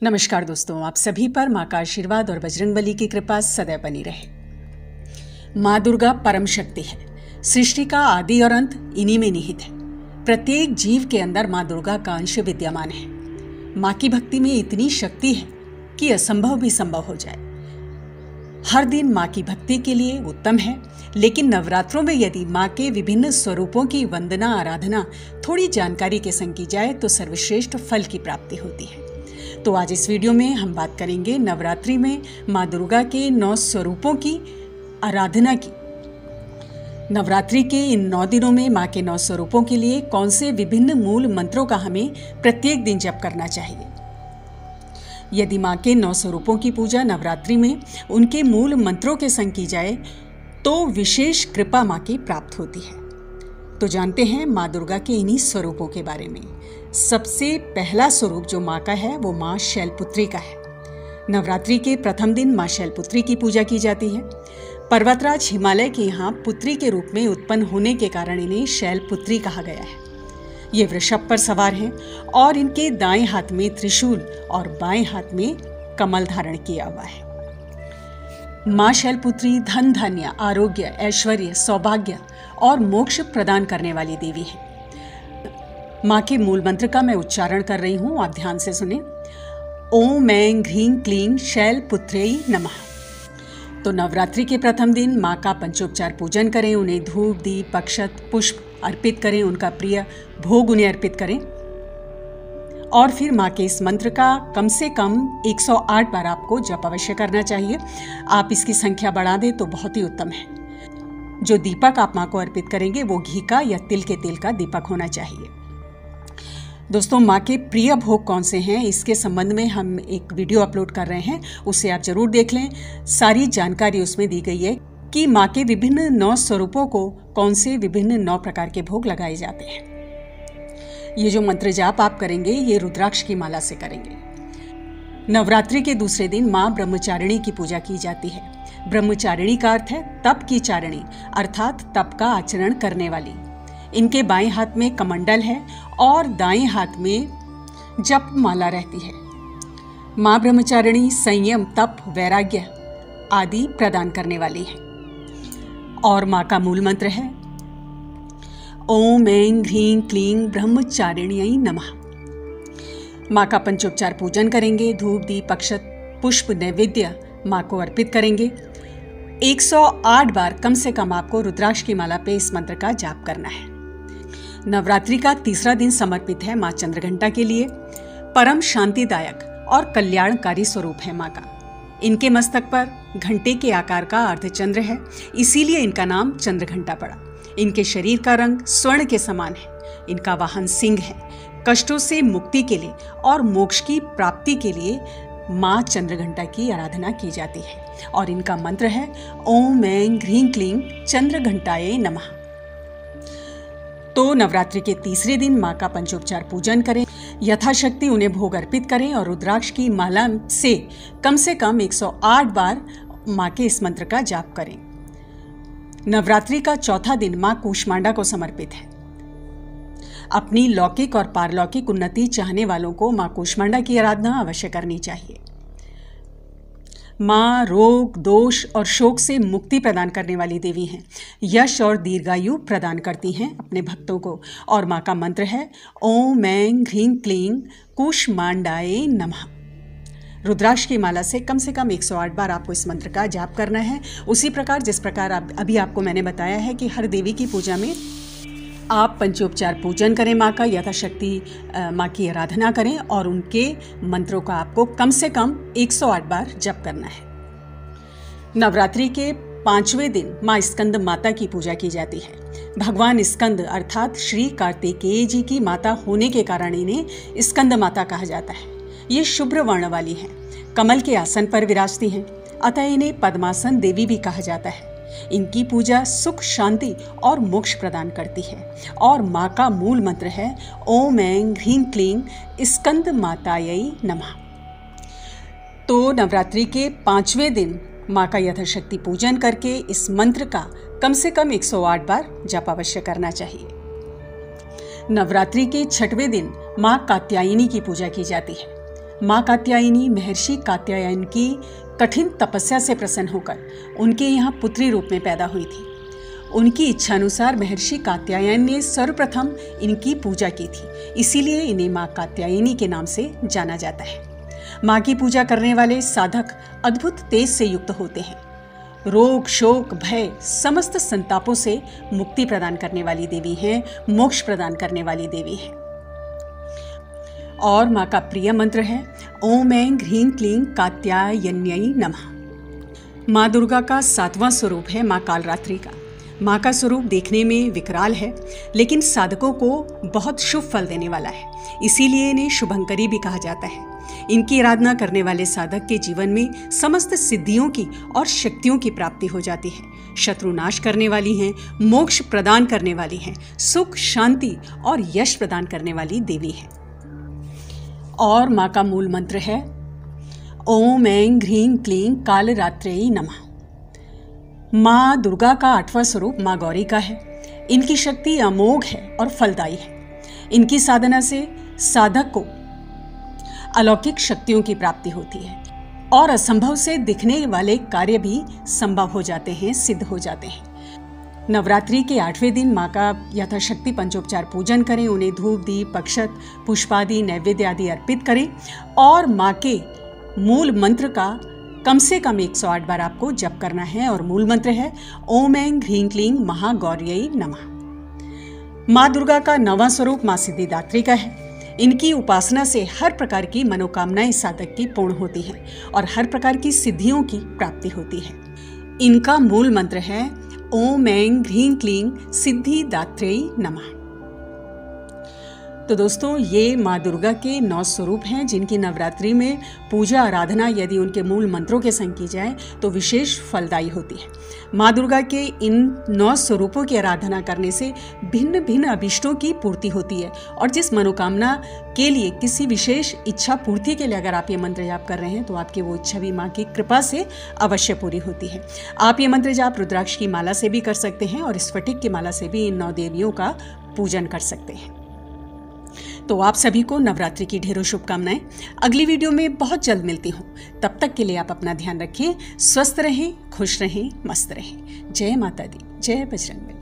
नमस्कार दोस्तों, आप सभी पर माँ का आशीर्वाद और बजरंगबली की कृपा सदैव बनी रहे। माँ दुर्गा परम शक्ति है। सृष्टि का आदि और अंत इन्हीं में निहित है। प्रत्येक जीव के अंदर माँ दुर्गा का अंश विद्यमान है। माँ की भक्ति में इतनी शक्ति है कि असंभव भी संभव हो जाए। हर दिन माँ की भक्ति के लिए उत्तम है, लेकिन नवरात्रों में यदि माँ के विभिन्न स्वरूपों की वंदना आराधना थोड़ी जानकारी के संग की जाए तो सर्वश्रेष्ठ फल की प्राप्ति होती है। तो आज इस वीडियो में हम बात करेंगे नवरात्रि में माँ दुर्गा के 9 स्वरूपों की आराधना की। नवरात्रि के इन 9 दिनों में माँ के 9 स्वरूपों के लिए कौन से विभिन्न मूल मंत्रों का हमें प्रत्येक दिन जप करना चाहिए। यदि माँ के 9 स्वरूपों की पूजा नवरात्रि में उनके मूल मंत्रों के संग की जाए तो विशेष कृपा माँ की प्राप्त होती है। तो जानते हैं माँ दुर्गा के इन्हीं स्वरूपों के बारे में। सबसे पहला स्वरूप जो माँ का है वो माँ शैलपुत्री का है। नवरात्रि के प्रथम दिन माँ शैलपुत्री की पूजा की जाती है। पर्वतराज हिमालय के यहाँ पुत्री के रूप में उत्पन्न होने के कारण इन्हें शैलपुत्री कहा गया है। ये वृषभ पर सवार हैं और इनके दाएं हाथ में त्रिशूल और बाएं हाथ में कमल धारण किया हुआ है। माँ शैलपुत्री धन धान्य, आरोग्य, ऐश्वर्य, सौभाग्य और मोक्ष प्रदान करने वाली देवी है। माँ के मूल मंत्र का मैं उच्चारण कर रही हूँ, आप ध्यान से सुने। ओम ऐं ह्रीं क्लीं शैलपुत्र्यै नमः। तो नवरात्रि के प्रथम दिन माँ का पंचोपचार पूजन करें, उन्हें धूप, दीप, अक्षत, पुष्प अर्पित करें, उनका प्रिय भोग उन्हें अर्पित करें और फिर माँ के इस मंत्र का कम से कम 108 बार आपको जप अवश्य करना चाहिए। आप इसकी संख्या बढ़ा दें तो बहुत ही उत्तम है। जो दीपक आप माँ को अर्पित करेंगे वो घी का या तिल के तेल का दीपक होना चाहिए। दोस्तों, माँ के प्रिय भोग कौन से हैं इसके संबंध में हम एक वीडियो अपलोड कर रहे हैं, उसे आप जरूर देख लें। सारी जानकारी उसमें दी गई है कि माँ के विभिन्न 9 स्वरूपों को कौन से विभिन्न 9 प्रकार के भोग लगाए जाते हैं। ये जो मंत्र जाप आप करेंगे ये रुद्राक्ष की माला से करेंगे। नवरात्रि के दूसरे दिन माँ ब्रह्मचारिणी की पूजा की जाती है। ब्रह्मचारिणी का अर्थ है तप की चारिणी, अर्थात तप का आचरण करने वाली। इनके बाएं हाथ में कमंडल है और दाएं हाथ में जप माला रहती है। माँ ब्रह्मचारिणी संयम, तप, वैराग्य आदि प्रदान करने वाली है। और माँ का मूल मंत्र है ओम ऐं ह्रीं क्लीं ब्रह्मचारिण्यै नमः। माँ का पंचोपचार पूजन करेंगे, धूप, दीप, अक्षत, पुष्प, नैवेद्य माँ को अर्पित करेंगे। 108 बार कम से कम आपको रुद्राक्ष की माला पे इस मंत्र का जाप करना है। नवरात्रि का तीसरा दिन समर्पित है माँ चंद्रघंटा के लिए। परम शांतिदायक और कल्याणकारी स्वरूप है माँ का। इनके मस्तक पर घंटे के आकार का अर्धचंद्र है, इसीलिए इनका नाम चंद्रघंटा पड़ा। इनके शरीर का रंग स्वर्ण के समान है। इनका वाहन सिंह है। कष्टों से मुक्ति के लिए और मोक्ष की प्राप्ति के लिए माँ चंद्रघंटा की आराधना की जाती है और इनका मंत्र है ओम ऐं ह्रीं क्लीं चंद्रघंटायै नमः। तो नवरात्रि के तीसरे दिन माँ का पंचोपचार पूजन करें, यथाशक्ति उन्हें भोग अर्पित करें और रुद्राक्ष की माला से कम 108 बार माँ के इस मंत्र का जाप करें। नवरात्रि का चौथा दिन माँ कूष्मांडा को समर्पित है। अपनी लौकिक और पारलौकिक उन्नति चाहने वालों को माँ कूष्मांडा की आराधना अवश्य करनी चाहिए। माँ रोग, दोष और शोक से मुक्ति प्रदान करने वाली देवी हैं। यश और दीर्घायु प्रदान करती हैं अपने भक्तों को। और माँ का मंत्र है ओम ऐं ह्रीं क्लीं कूष्मांडायै नमः। रुद्राक्ष की माला से कम 108 बार आपको इस मंत्र का जाप करना है। उसी प्रकार जिस प्रकार अभी आपको मैंने बताया है कि हर देवी की पूजा में आप पंचोपचार पूजन करें, माँ का यथाशक्ति माँ की आराधना करें और उनके मंत्रों का आपको कम से कम 108 बार जप करना है। नवरात्रि के 5वें दिन माँ स्कंद माता की पूजा की जाती है। भगवान स्कंद अर्थात श्री कार्तिकेय जी की माता होने के कारण इन्हें स्कंद माता कहा जाता है। ये शुभ्र वर्ण वाली हैं, कमल के आसन पर विराजती हैं, अतः इन्हें पद्मासन देवी भी कहा जाता है। इनकी पूजा सुख, शांति और मोक्ष प्रदान करती है। और माँ का मूल मंत्र है ओम ऐं ह्रीं क्लीं स्कंद मातायै नमः। तो नवरात्रि के 5वें दिन माँ का यथाशक्ति पूजन करके इस मंत्र का कम से कम 108 बार जप अवश्य करना चाहिए। नवरात्रि के 6वें दिन माँ कात्यायनी की पूजा की जाती है। माँ कात्यायनी महर्षि कात्यायन की कठिन तपस्या से प्रसन्न होकर उनके यहाँ पुत्री रूप में पैदा हुई थी। उनकी इच्छानुसार महर्षि कात्यायन ने सर्वप्रथम इनकी पूजा की थी, इसीलिए इन्हें माँ कात्यायनी के नाम से जाना जाता है। माँ की पूजा करने वाले साधक अद्भुत तेज से युक्त होते हैं। रोग, शोक, भय, समस्त संतापों से मुक्ति प्रदान करने वाली देवी हैं, मोक्ष प्रदान करने वाली देवी हैं। और माँ का प्रिय मंत्र है ओम ऐं ह्रीं क्लीं कात्यायन्यै नमः। माँ दुर्गा का 7वां स्वरूप है माँ कालरात्रि का। माँ का स्वरूप देखने में विकराल है, लेकिन साधकों को बहुत शुभ फल देने वाला है, इसीलिए इन्हें शुभंकरी भी कहा जाता है। इनकी आराधना करने वाले साधक के जीवन में समस्त सिद्धियों की और शक्तियों की प्राप्ति हो जाती है। शत्रु नाश करने वाली हैं, मोक्ष प्रदान करने वाली हैं, सुख, शांति और यश प्रदान करने वाली देवी हैं। और माँ का मूल मंत्र है ओम ऐं ह्रीं क्लीं कालरात्र्यै नमः। माँ दुर्गा का 8वां स्वरूप माँ गौरी का है। इनकी शक्ति अमोघ है और फलदायी है। इनकी साधना से साधक को अलौकिक शक्तियों की प्राप्ति होती है और असंभव से दिखने वाले कार्य भी संभव हो जाते हैं, सिद्ध हो जाते हैं। नवरात्रि के 8वें दिन माँ का यथाशक्ति पंचोपचार पूजन करें, उन्हें धूप, दीप, अक्षत, पुष्पादि, नैवेद्य आदि अर्पित करें और माँ के मूल मंत्र का कम से कम 108 बार आपको जप करना है। और मूल मंत्र है ओम ऐं ह्रीं क्लीं महागौर्यै नमः। माँ दुर्गा का 9वां स्वरूप माँ सिद्धिदात्री का है। इनकी उपासना से हर प्रकार की मनोकामनाएं साधक की पूर्ण होती हैं और हर प्रकार की सिद्धियों की प्राप्ति होती है। इनका मूल मंत्र है ओम ऐं ह्रीं क्लीं सिद्धिदात्र्यै नमः। तो दोस्तों, ये माँ दुर्गा के 9 स्वरूप हैं जिनकी नवरात्रि में पूजा आराधना यदि उनके मूल मंत्रों के संग की जाए तो विशेष फलदायी होती है। माँ दुर्गा के इन 9 स्वरूपों की आराधना करने से भिन्न भिन्न अभिष्टों की पूर्ति होती है और जिस मनोकामना के लिए, किसी विशेष इच्छा पूर्ति के लिए अगर आप ये मंत्र जाप कर रहे हैं तो आपकी वो इच्छा भी माँ की कृपा से अवश्य पूरी होती है। आप ये मंत्र जाप रुद्राक्ष की माला से भी कर सकते हैं और स्फटिक की माला से भी इन 9 देवियों का पूजन कर सकते हैं। तो आप सभी को नवरात्रि की ढेरों शुभकामनाएं। अगली वीडियो में बहुत जल्द मिलती हूँ। तब तक के लिए आप अपना ध्यान रखें, स्वस्थ रहें, खुश रहें, मस्त रहें। जय माता दी, जय बजरंगबली।